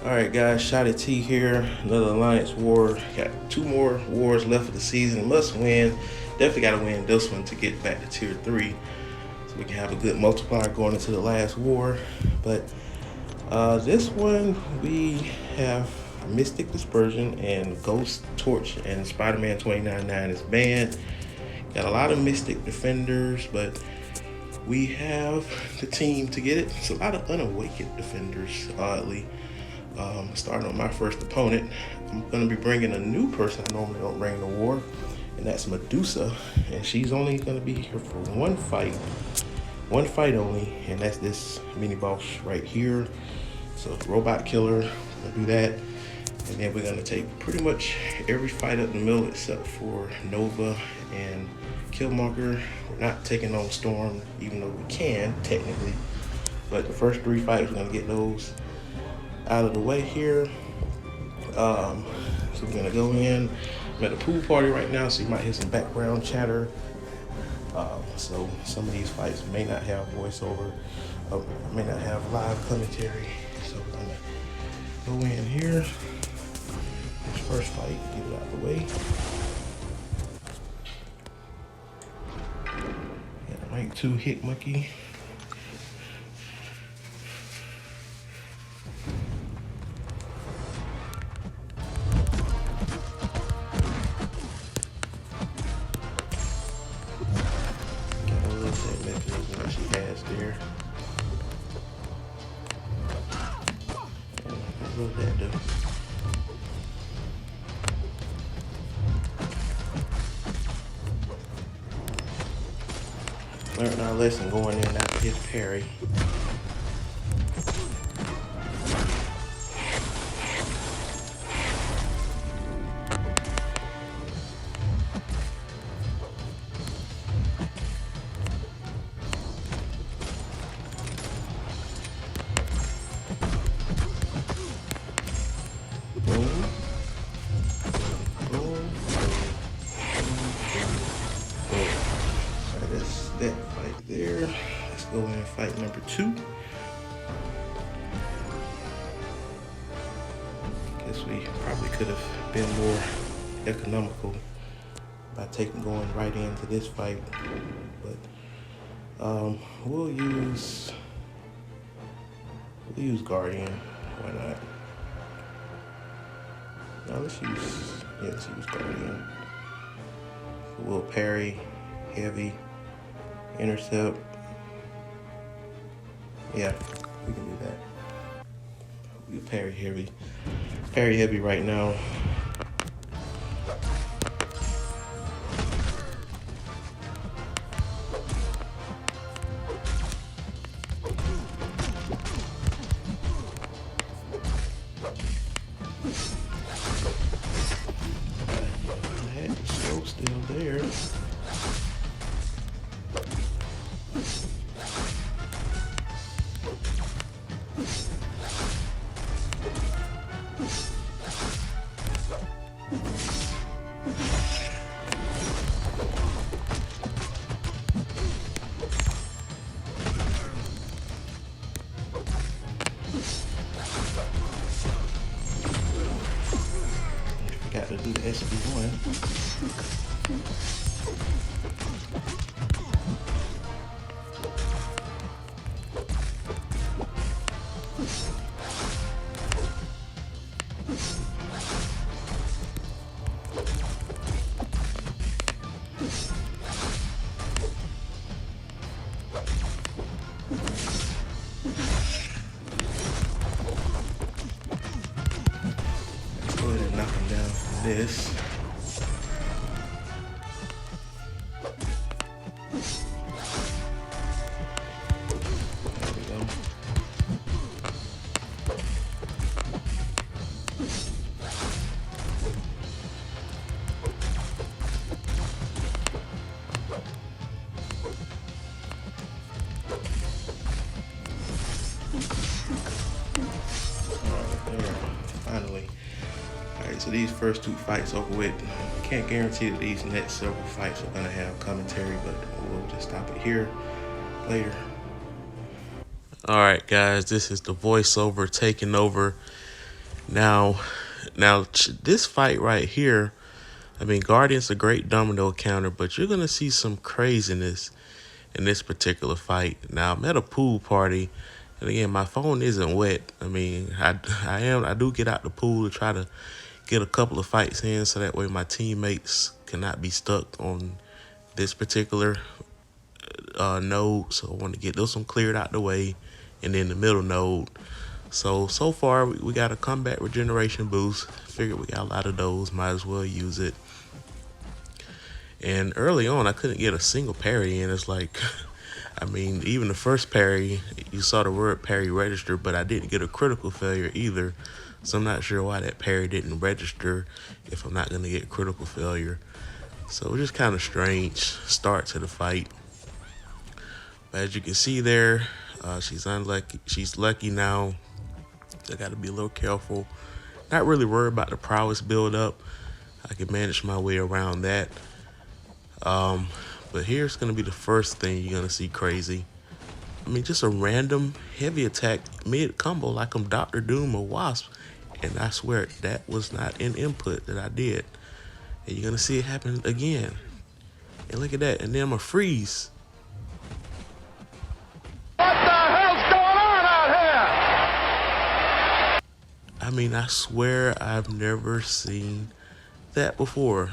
Alright guys, Shotty T here, another Alliance War. Got 2 more wars left of the season, must win. Definitely got to win this one to get back to tier 3. So we can have a good multiplier going into the last war. But this one, we have Mystic Dispersion and Ghost Torch and Spider-Man 29-9 is banned. Got a lot of Mystic Defenders, but we have the team to get it. It's a lot of Unawakened Defenders, oddly. Starting on my first opponent, I'm going to be bringing a new person I normally don't bring to war, and that's Medusa. And she's only going to be here for one fight only, and that's this mini boss right here. So robot killer, we'll do that. And then we're going to take pretty much every fight up the middle except for Nova and Killmonger. We're not taking on Storm, even though we can, technically. But the first 3 fights, we're going to get those out of the way here. So we're going to go in. I'm at a pool party right now, so you might hear some background chatter. So some of these fights may not have voiceover, may not have live commentary. So we're going to go in here. This first fight, get it out of the way. Got rank 2 Hit Monkey. She has there. What will that do? Learned our lesson going in after his parry. That fight there. Let's go in fight number 2. Guess we probably could have been more economical by going right into this fight, but we'll use Guardian. Why not? Now let's use Guardian. We'll parry heavy. Intercept. Yeah, we can do that. We parry heavy. Parry heavy right now. That slow still there. Got to do the SB1. Knock him down from this. There we go. Alright, there. Finally. Alright, so these first 2 fights over with. Can't guarantee that these next several fights are going to have commentary, but we'll just stop it here later. Alright guys, this is the voiceover taking over Now, this fight right here, I mean, Guardian's a great domino counter, but you're gonna see some craziness in this particular fight. Now, I'm at a pool party, and again, my phone isn't wet. I mean, I do get out the pool to try to get a couple of fights in, so that way my teammates cannot be stuck on this particular node. So I want to get this one cleared out the way, and then the middle node. So far we got a combat regeneration boost. Figured we got a lot of those, might as well use it. And early on, I couldn't get a single parry in. It's like, I mean, even the first parry, you saw the word parry register, but I didn't get a critical failure either. So I'm not sure why that parry didn't register if I'm not going to get critical failure. So it's just kind of strange start to the fight. But as you can see there, she's unlucky. She's lucky now. I got to be a little careful. Not really worried about the prowess build up. I can manage my way around that. But here's going to be the first thing you're going to see crazy. I mean, just a random heavy attack mid combo like I'm Dr. Doom or Wasp. And I swear that was not an input that I did. And you're going to see it happen again. And look at that. And then I'm going to freeze. What the hell's going on out here? I mean, I swear I've never seen that before.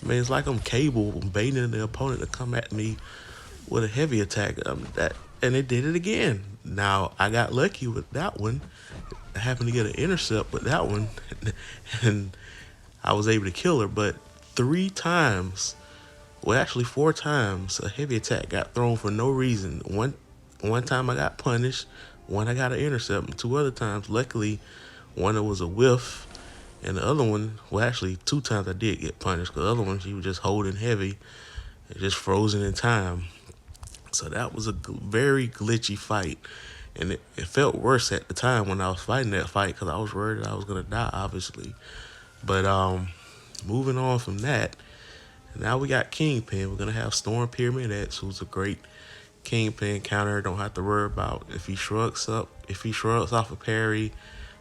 I mean, it's like I'm Cable baiting the opponent to come at me with a heavy attack. And it did it again. Now, I got lucky with that one. I happened to get an intercept with that one. And I was able to kill her. But 3 times, well, actually 4 times, a heavy attack got thrown for no reason. One time I got punished. One I got an intercept. And 2 other times, luckily, one that was a whiff. And the other one, well, actually 2 times I did get punished. Because the other one, she was just holding heavy. And just frozen in time. So that was a very glitchy fight. And it felt worse at the time when I was fighting that fight. Because I was worried that I was going to die, obviously. But moving on from that, now we got Kingpin. We're going to have Storm Pyramid X, who's a great Kingpin counter. Don't have to worry about if he shrugs off a parry,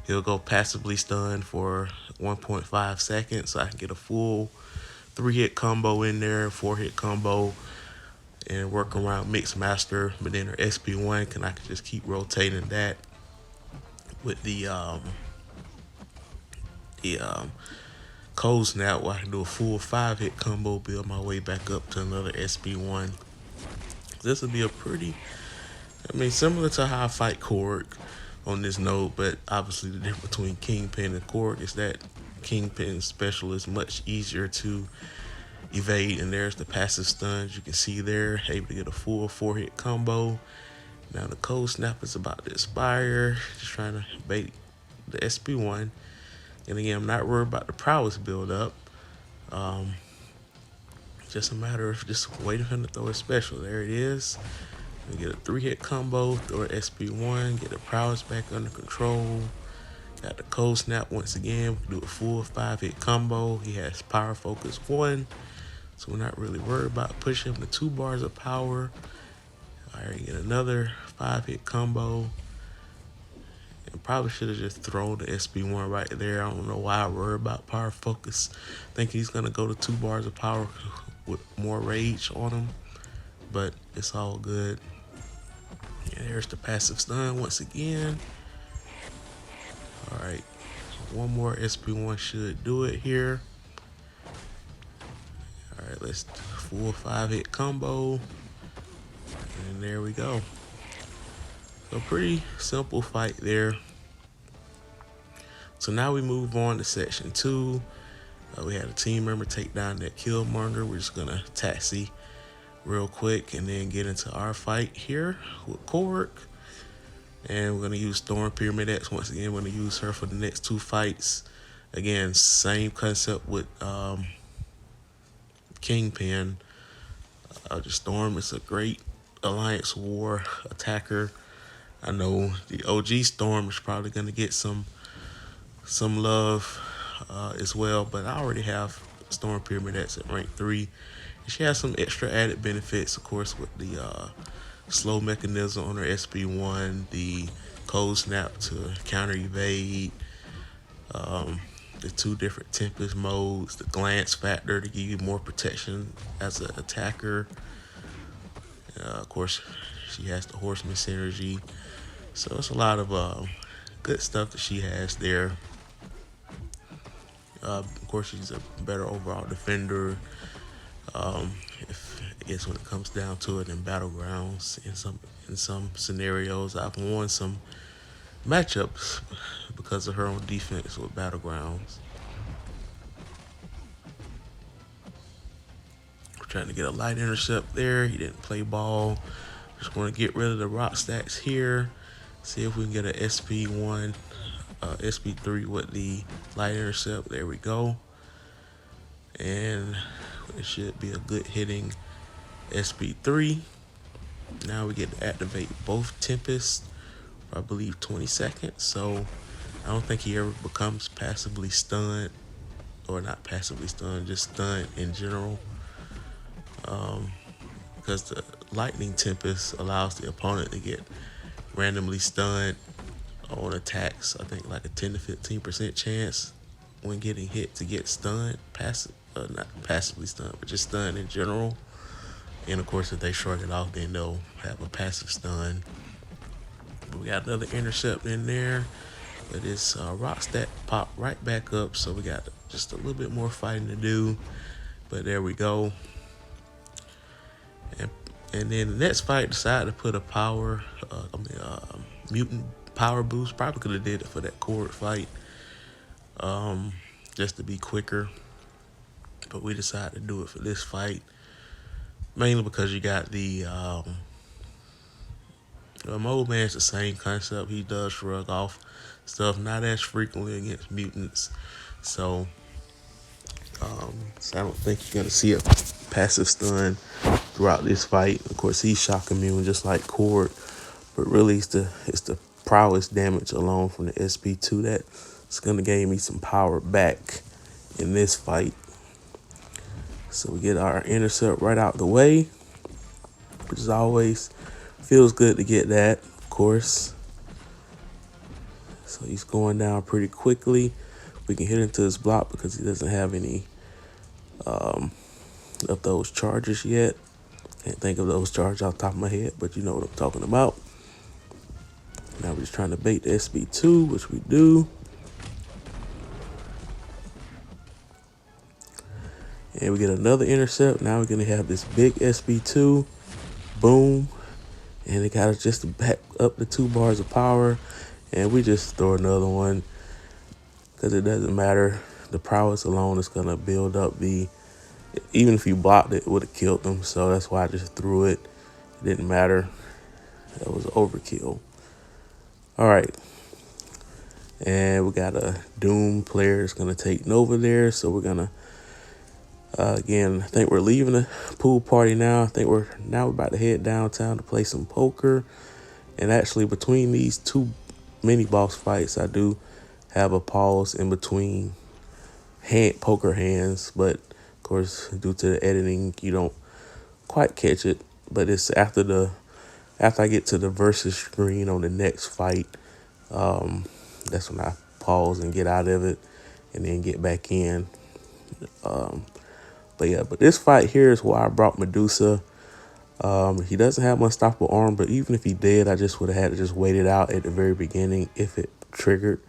he'll go passively stunned for 1.5 seconds. So I can get a full 3-hit combo in there, 4-hit combo, and work around Mixmaster. But then her SP1, I can just keep rotating that with the Cold Snap, where I can do a full 5-hit combo, build my way back up to another SP1. This would be a pretty, I mean, similar to how I fight Korg on this node, but obviously the difference between Kingpin and Korg is that Kingpin special is much easier to evade, and there's the passive stuns you can see there, able to get a full 4-hit combo. Now the Cold Snap is about to expire, just trying to bait the SP1. And again, I'm not worried about the prowess build up. Just a matter of just waiting for him to throw a special. There it is. We get a 3-hit combo, throw an SP1, get the prowess back under control. Got the Cold Snap once again. We do a full 5-hit combo. He has Power Focus 1. So we're not really worried about pushing him to 2 bars of power. Alright, get another 5-hit combo. And probably should have just thrown the SP1 right there. I don't know why I worry about Power Focus. Think he's going to go to 2 bars of power with more rage on him. But it's all good. And there's the passive stun once again. Alright. One more SP1 should do it here. Alright, let's do a full 5-hit combo. And there we go. So pretty simple fight there. So now we move on to section 2. We had a team member take down that Killmonger. We're just gonna taxi real quick and then get into our fight here with Korg. And we're gonna use Storm Pyramid X once again. We're gonna use her for the next 2 fights. Again, same concept with Kingpin. Just Storm is a great Alliance War attacker. I know the OG Storm is probably going to get some love as well, but I already have Storm Pyramid X at rank 3. And she has some extra added benefits, of course, with the slow mechanism on her SP1, the Cold Snap to counter evade, The two different Tempest modes, the glance factor to give you more protection as an attacker. Of course, she has the Horseman synergy. So it's a lot of good stuff that she has there. Of course, she's a better overall defender. If I guess when it comes down to it in battlegrounds, in some scenarios, I've won some matchups because of her own defense with battlegrounds. We're trying to get a light intercept there. He didn't play ball. Just want to get rid of the rock stacks here. See if we can get an SP1, SP3 with the light intercept. There we go. And it should be a good hitting SP3. Now we get to activate both Tempest for I believe 20 seconds. So I don't think he ever becomes passively stunned, or not passively stunned, just stunned in general. Because the Lightning Tempest allows the opponent to get randomly stunned on attacks. I think like a 10 to 15% chance when getting hit to get stunned, not passively stunned, but just stunned in general. And of course, if they shrug it off, then they'll have a passive stun. But we got another intercept in there, but this rock stack popped right back up, so we got just a little bit more fighting to do. But there we go. And then the next fight, decided to put a mutant power boost. Probably could have did it for that Cord fight, just to be quicker. But we decided to do it for this fight, mainly because you got the Mole Man's the same concept. He does shrug off stuff, not as frequently against mutants. So I don't think you're gonna see a passive stun throughout this fight. Of course, he's shock immune just like Cord, but really it's the prowess damage alone from the SP2 that's gonna gain me some power back in this fight. So we get our intercept right out the way, which is always feels good to get that, of course. So he's going down pretty quickly. We can hit into his block because he doesn't have any of those charges yet. Can't think of those charges off the top of my head, but you know what I'm talking about. Now we're just trying to bait the SP2, which we do. And we get another intercept. Now we're going to have this big SP2. Boom. And it got us just to back up the 2 bars of power. And we just throw another one because it doesn't matter. The prowess alone is going to build up the... Even if you blocked it, it would have killed them. So that's why I just threw it. It didn't matter. That was overkill. All right. And we got a Doom player that's going to take Nova there. So we're going to... again, I think we're leaving the pool party now. I think we're about to head downtown to play some poker. And actually, between these 2 mini boss fights, I do have a pause in between poker hands. But of course, due to the editing, you don't quite catch it. But it's after I get to the versus screen on the next fight. That's when I pause and get out of it, and then get back in. But yeah, but this fight here is why I brought Medusa. He doesn't have unstoppable arm, but even if he did, I just would have had to just wait it out at the very beginning if it triggered.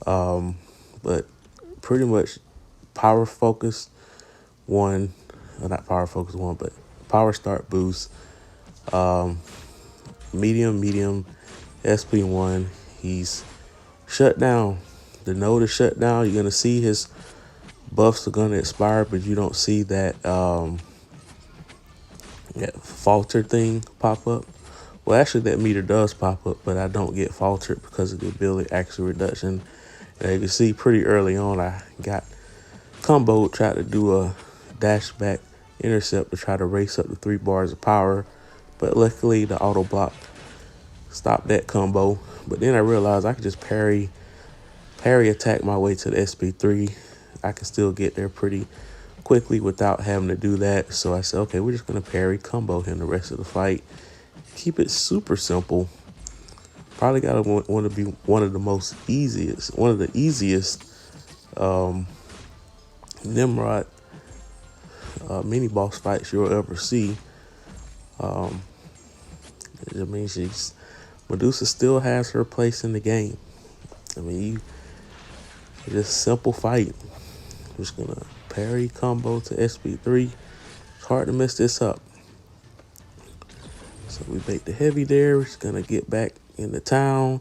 But pretty much power focus 1, not power focus 1, but power start boost. Medium, SP1. He's shut down. The node is shut down. You're gonna see his buffs are going to expire, but you don't see that falter thing pop up. Well, actually, that meter does pop up, but I don't get faltered because of the ability accuracy reduction. And you can see pretty early on, I got comboed, tried to do a dash back intercept to try to race up to 3 bars of power, but luckily the auto block stopped that combo. But then I realized I could just parry attack my way to the SP3. I can still get there pretty quickly without having to do that. So I said, okay, we're just going to parry combo him the rest of the fight. Keep it super simple. Probably got to want to be one of the easiest Nimrod mini boss fights you'll ever see. I mean, Medusa still has her place in the game. I mean, just simple fight. Just gonna parry combo to SP3. It's hard to mess this up. So we bait the heavy there. We're just gonna get back into town.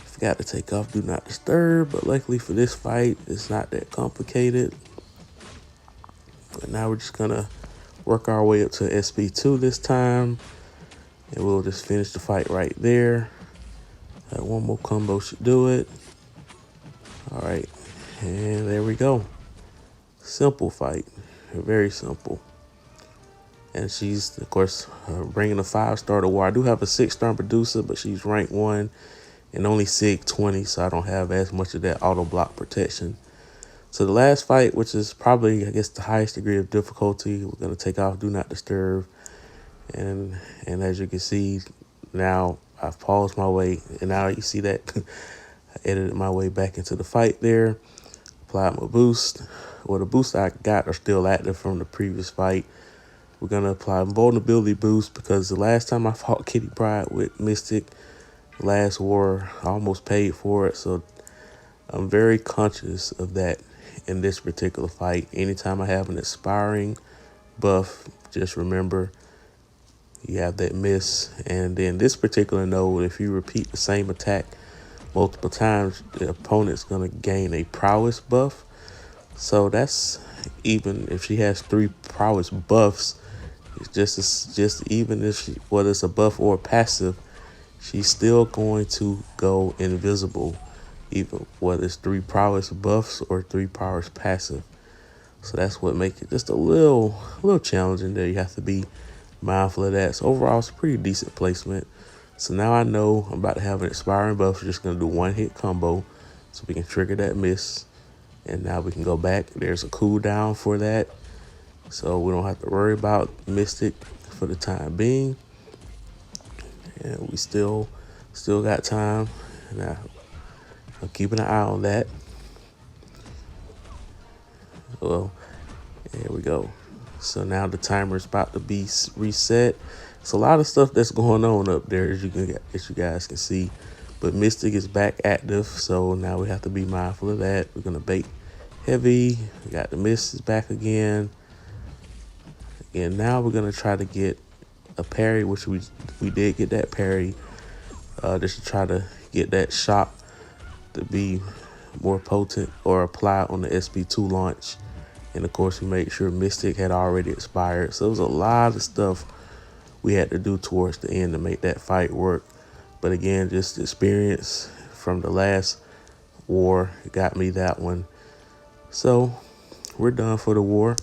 Forgot to take off Do Not Disturb, but luckily for this fight, it's not that complicated. But now we're just gonna work our way up to SP2 this time, and we'll just finish the fight right there. One more combo should do it. All right, and there we go. Simple fight, very simple. And she's, of course, bringing a 5-star to war. I do have a 6-star Medusa, but she's rank 1 and only Sig 20, so I don't have as much of that auto block protection. So the last fight, which is probably, I guess, the highest degree of difficulty, we're going to take off Do Not Disturb. And as you can see, now I've paused my way, and now you see that I edited my way back into the fight there. Applied my boost. Well, the boosts I got are still active from the previous fight. We're going to apply vulnerability boost because the last time I fought Kitty Pryde with Mystic, last war, I almost paid for it. So I'm very conscious of that in this particular fight. Anytime I have an expiring buff, just remember you have that miss. And then this particular node, if you repeat the same attack multiple times, the opponent's going to gain a prowess buff. So that's even if she has 3 prowess buffs, it's just even if whether it's a buff or a passive, she's still going to go invisible, even whether it's 3 prowess buffs or 3 prowess passive. So that's what makes it just a little challenging there. You have to be mindful of that. So overall, it's a pretty decent placement. So now I know I'm about to have an expiring buff. We're just going to do 1-hit combo so we can trigger that miss. And now we can go back. There's a cooldown for that, so we don't have to worry about Mystic for the time being. And we still got time. Now, I'm keeping an eye on that. Well, there we go. So now the timer is about to be reset. It's a lot of stuff that's going on up there, as you guys can see. But Mystic is back active, so now we have to be mindful of that. We're gonna bait heavy. We got the misses back again. And now we're gonna try to get a parry, which we did get that parry. Just to try to get that shock to be more potent or apply on the SP2 launch. And of course, we made sure Mystic had already expired. So it was a lot of stuff we had to do towards the end to make that fight work. But again, just experience from the last war got me that one. So we're done for the war.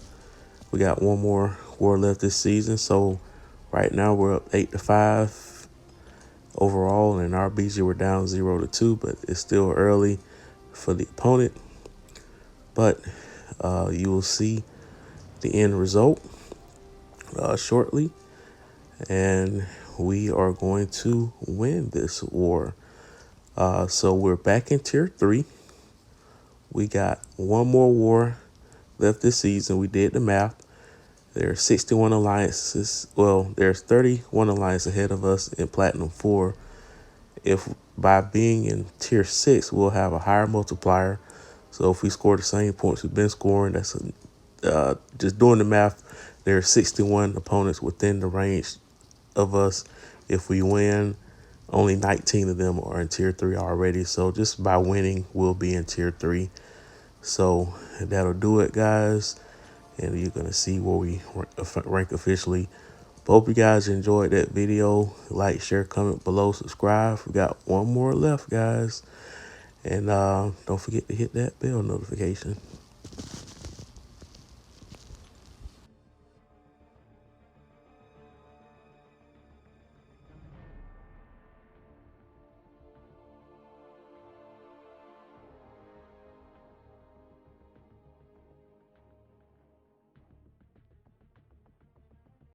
We got one more war left this season. So right now we're up 8-5 overall, and our BG we're down 0-2, but it's still early for the opponent. But you will see the end result shortly, and we are going to win this war. So we're back in tier 3. We got one more war left this season. We did the math. There are 61 alliances. Well, there's 31 alliances ahead of us in Platinum 4. If by being in tier 6, we'll have a higher multiplier. So if we score the same points we've been scoring, that's just doing the math. There are 61 opponents within the range of us. If we win, only 19 of them are in tier 3 already. So just by winning, we'll be in tier 3. So that'll do it, guys. And you're going to see where we rank officially. But hope you guys enjoyed that video. Like, share, comment below, subscribe. We got one more left, guys. And don't forget to hit that bell notification.